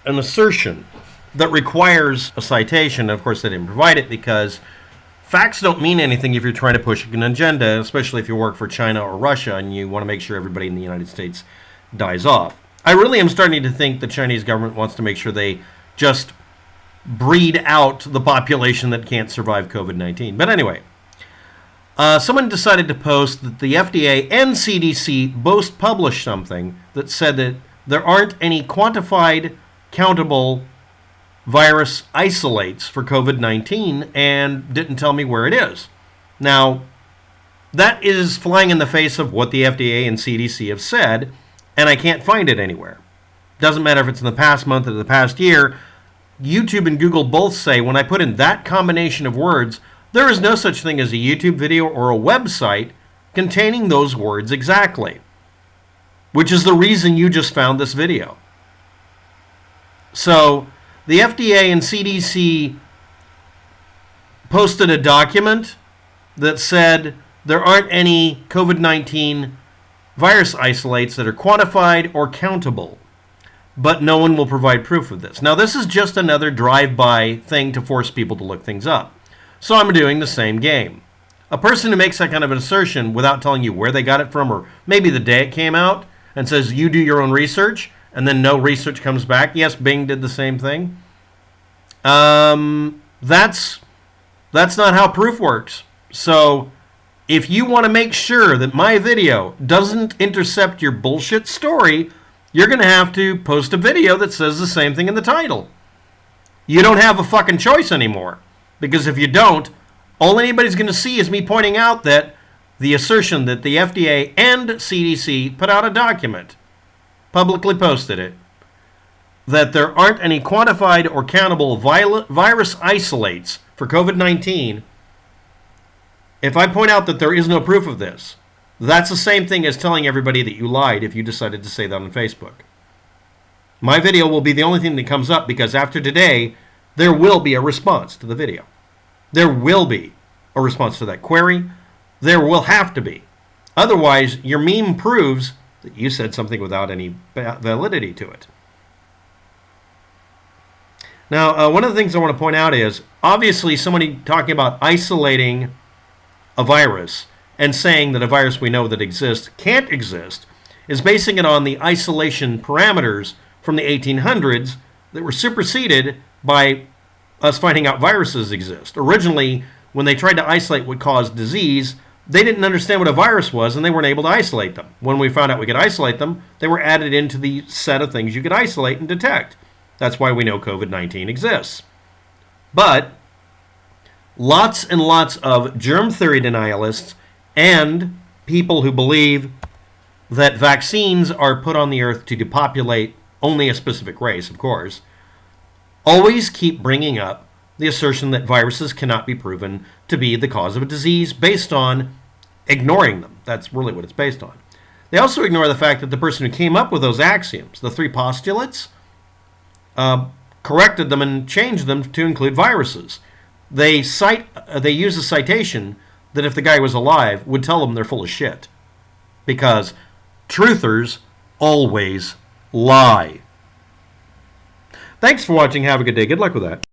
an assertion that requires a citation. Of course, they didn't provide it because facts don't mean anything if you're trying to push an agenda, especially if you work for China or Russia and you want to make sure everybody in the United States dies off. I really am starting to think the Chinese government wants to make sure they just breed out the population that can't survive COVID-19. But anyway, someone decided to post that the FDA and CDC both published something that said that there aren't any quantified, countable virus isolates for COVID-19 and didn't tell me where it is. Now, that is flying in the face of what the FDA and CDC have said, and I can't find it anywhere. Doesn't matter if it's in the past month or the past year. YouTube and Google both say when I put in that combination of words, there is no such thing as a YouTube video or a website containing those words exactly, which is the reason you just found this video. So the FDA and CDC posted a document that said there aren't any COVID-19 virus isolates that are quantified or countable, but no one will provide proof of this. Now, this is just another drive-by thing to force people to look things up. So I'm doing the same game. A person who makes that kind of an assertion without telling you where they got it from or maybe the day it came out and says you do your own research and then no research comes back. Yes, Bing did the same thing. That's not how proof works. So if you want to make sure that my video doesn't intercept your bullshit story, you're going to have to post a video that says the same thing in the title. You don't have a fucking choice anymore. Because if you don't, all anybody's going to see is me pointing out that the assertion that the FDA and CDC put out a document, publicly posted it, that there aren't any quantified or countable virus isolates for COVID-19. If I point out that there is no proof of this, that's the same thing as telling everybody that you lied if you decided to say that on Facebook. My video will be the only thing that comes up because after today, there will be a response to the video. There will be a response to that query. There will have to be. Otherwise, your meme proves that you said something without any validity to it. Now, one of the things I want to point out is, obviously, somebody talking about isolating a virus and saying that a virus we know that exists can't exist is basing it on the isolation parameters from the 1800s that were superseded by us finding out viruses exist. Originally, when they tried to isolate what caused disease, they didn't understand what a virus was and they weren't able to isolate them. When we found out we could isolate them, they were added into the set of things you could isolate and detect. That's why we know COVID-19 exists. But lots and lots of germ theory denialists and people who believe that vaccines are put on the earth to depopulate only a specific race, of course, always keep bringing up the assertion that viruses cannot be proven to be the cause of a disease based on ignoring them. That's really what it's based on. They also ignore the fact that the person who came up with those axioms, the three postulates, corrected them and changed them to include viruses. They use a citation that if the guy was alive would tell them they're full of shit. Because truthers always lie. Thanks for watching. Have a good day. Good luck with that.